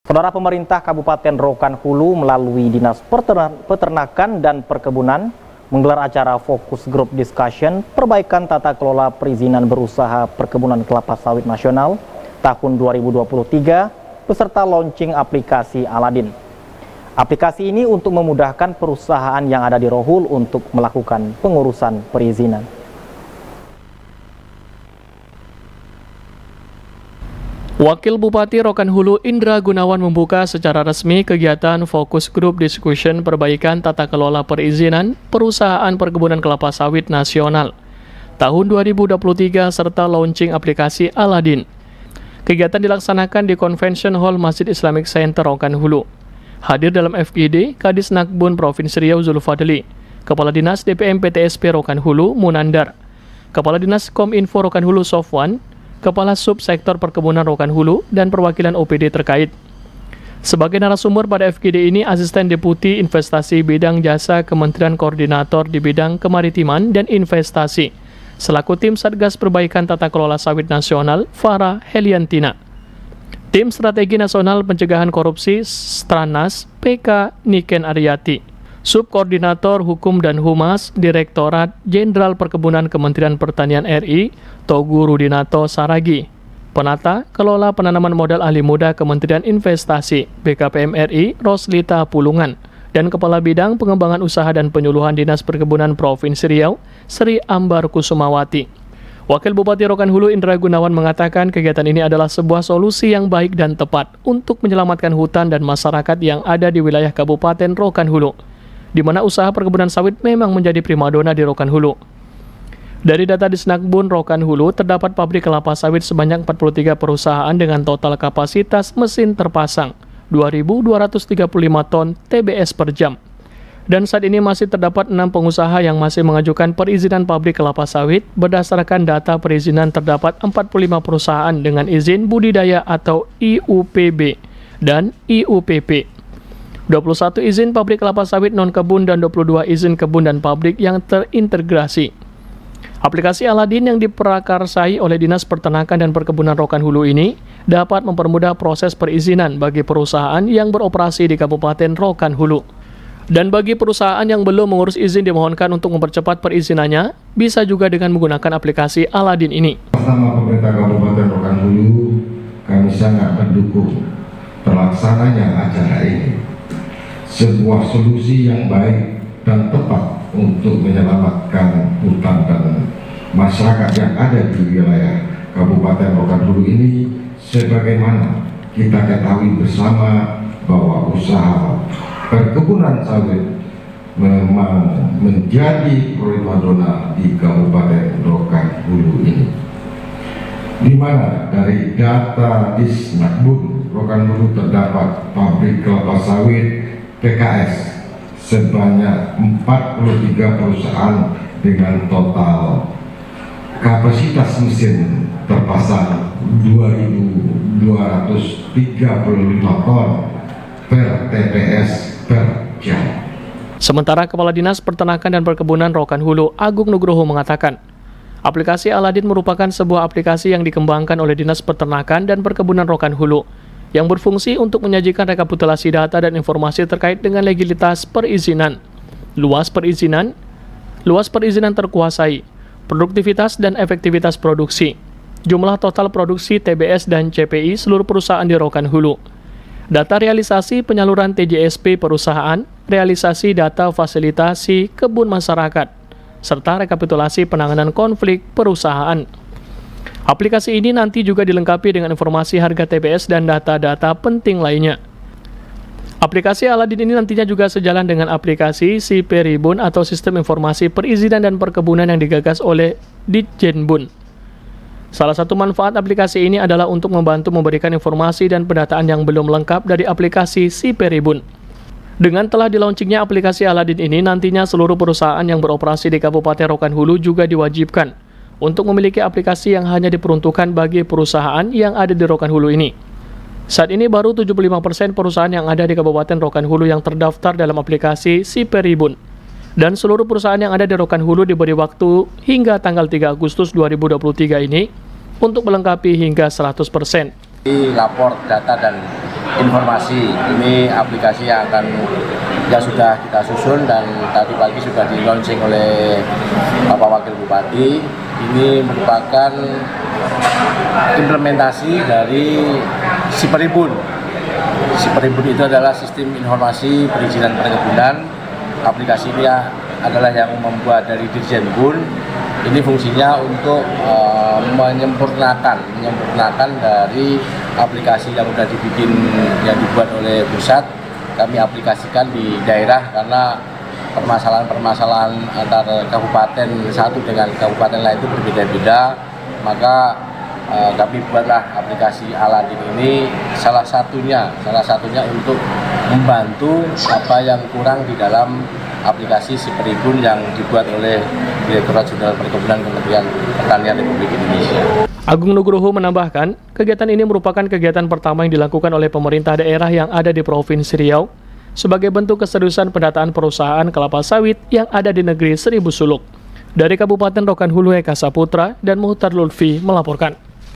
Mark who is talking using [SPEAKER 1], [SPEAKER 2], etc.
[SPEAKER 1] Saudara, pemerintah Kabupaten Rokan Hulu melalui Dinas Peternakan dan Perkebunan menggelar acara fokus group discussion perbaikan tata kelola perizinan berusaha perkebunan kelapa sawit nasional tahun 2023 beserta launching aplikasi Aladin. Aplikasi ini untuk memudahkan perusahaan yang ada di Rohul untuk melakukan pengurusan perizinan.
[SPEAKER 2] Wakil Bupati Rokan Hulu Indra Gunawan membuka secara resmi kegiatan fokus group discussion perbaikan tata kelola perizinan perusahaan perkebunan kelapa sawit nasional tahun 2023 serta launching aplikasi Aladin. Kegiatan dilaksanakan di Convention Hall Masjid Islamic Center Rokan Hulu. Hadir dalam FGD Kadis Nakbun Provinsi Riau Zulfadli, Kepala Dinas DPM PTSP Rokan Hulu Munandar, Kepala Dinas Kominfo Rokan Hulu Sofwan, Kepala Subsektor Perkebunan Rokan Hulu, dan perwakilan OPD terkait. Sebagai narasumber pada FGD ini, Asisten Deputi Investasi Bidang Jasa Kementerian Koordinator di Bidang Kemaritiman dan Investasi, selaku tim Satgas Perbaikan Tata Kelola Sawit Nasional, Farah Heliantina. Tim Strategi Nasional Pencegahan Korupsi, Stranas, PK Niken Aryati. Subkoordinator Hukum dan Humas, Direktorat Jenderal Perkebunan Kementerian Pertanian RI, Togu Rudinato Saragi. Penata Kelola Penanaman Modal Ahli Muda Kementerian Investasi, BKPM RI, Roslita Pulungan. Dan Kepala Bidang Pengembangan Usaha dan Penyuluhan Dinas Perkebunan Provinsi Riau, Sri Ambar Kusumawati. Wakil Bupati Rokan Hulu Indra Gunawan mengatakan kegiatan ini adalah sebuah solusi yang baik dan tepat untuk menyelamatkan hutan dan masyarakat yang ada di wilayah Kabupaten Rokan Hulu, di mana usaha perkebunan sawit memang menjadi primadona di Rokan Hulu. Dari data Disnakbun Rokan Hulu, terdapat pabrik kelapa sawit sebanyak 43 perusahaan dengan total kapasitas mesin terpasang 2.235 ton TBS per jam. Dan saat ini masih terdapat 6 pengusaha yang masih mengajukan perizinan pabrik kelapa sawit. Berdasarkan data perizinan, terdapat 45 perusahaan dengan izin budidaya atau IUPB dan IUPP. 21 izin pabrik kelapa sawit non-kebun dan 22 izin kebun dan pabrik yang terintegrasi. Aplikasi Aladin yang diprakarsai oleh Dinas Peternakan dan Perkebunan Rokan Hulu ini dapat mempermudah proses perizinan bagi perusahaan yang beroperasi di Kabupaten Rokan Hulu. Dan bagi perusahaan yang belum mengurus izin dimohonkan untuk mempercepat perizinannya, bisa juga dengan menggunakan aplikasi Aladin ini.
[SPEAKER 3] Bersama pemerintah Kabupaten Rokan Hulu, kami sangat mendukung terlaksananya acara ini. Sebuah solusi yang baik dan tepat untuk menyelamatkan hutan dan masyarakat yang ada di wilayah Kabupaten Rokan Hulu ini, sebagaimana kita ketahui bersama bahwa usaha perkebunan sawit memang menjadi primadona di Kabupaten Rokan Hulu ini, di mana dari data Disnakbun Rokan Hulu terdapat pabrik kelapa sawit PKS sebanyak 43 perusahaan dengan total kapasitas mesin terpasang 2.235 ton per TPS per jam.
[SPEAKER 2] Sementara Kepala Dinas Peternakan dan Perkebunan Rokan Hulu Agung Nugroho mengatakan, aplikasi Aladin merupakan sebuah aplikasi yang dikembangkan oleh Dinas Peternakan dan Perkebunan Rokan Hulu yang berfungsi untuk menyajikan rekapitulasi data dan informasi terkait dengan legalitas perizinan, luas perizinan terkuasai, produktivitas dan efektivitas produksi, jumlah total produksi TBS dan CPI seluruh perusahaan di Rokan Hulu, data realisasi penyaluran TJSP perusahaan, realisasi data fasilitasi kebun masyarakat, serta rekapitulasi penanganan konflik perusahaan. Aplikasi ini nanti juga dilengkapi dengan informasi harga TBS dan data-data penting lainnya. Aplikasi Aladin ini nantinya juga sejalan dengan aplikasi SIPERIBUN atau Sistem Informasi Perizinan dan Perkebunan yang digagas oleh Ditjenbun. Salah satu manfaat aplikasi ini adalah untuk membantu memberikan informasi dan pendataan yang belum lengkap dari aplikasi SIPERIBUN. Dengan telah dilaunchingnya aplikasi Aladin ini, nantinya seluruh perusahaan yang beroperasi di Kabupaten Rokan Hulu juga diwajibkan untuk memiliki aplikasi yang hanya diperuntukkan bagi perusahaan yang ada di Rokan Hulu ini. Saat ini baru 75% perusahaan yang ada di Kabupaten Rokan Hulu yang terdaftar dalam aplikasi SIPERIBUN. Dan seluruh perusahaan yang ada di Rokan Hulu diberi waktu hingga tanggal 3 Agustus 2023 ini untuk melengkapi hingga 100%.
[SPEAKER 4] Lapor data dan informasi. Ini aplikasi yang sudah kita susun dan tadi pagi sudah di-launching oleh Bapak Wakil Bupati. Ini merupakan implementasi dari Siperibun. Siperibun itu adalah sistem informasi perizinan perkebunan. Aplikasi ini adalah yang membuat dari Dirjenbun. Ini fungsinya untuk menyempurnakan dari aplikasi yang sudah dibuat oleh pusat. Kami aplikasikan di daerah karena permasalahan antara kabupaten satu dengan kabupaten lain itu berbeda-beda. Maka kami buatlah aplikasi Aladin ini salah satunya untuk membantu apa yang kurang di dalam aplikasi Siperibun yang dibuat oleh Direktorat Jenderal Perkebunan Kementerian Pertanian Republik Indonesia.
[SPEAKER 2] Agung Nugroho menambahkan, kegiatan ini merupakan kegiatan pertama yang dilakukan oleh pemerintah daerah yang ada di Provinsi Riau sebagai bentuk keseriusan pendataan perusahaan kelapa sawit yang ada di negeri Seribu Suluk. Dari Kabupaten Rokan Hulu, Eka Saputra dan Muhtar Lutfi melaporkan.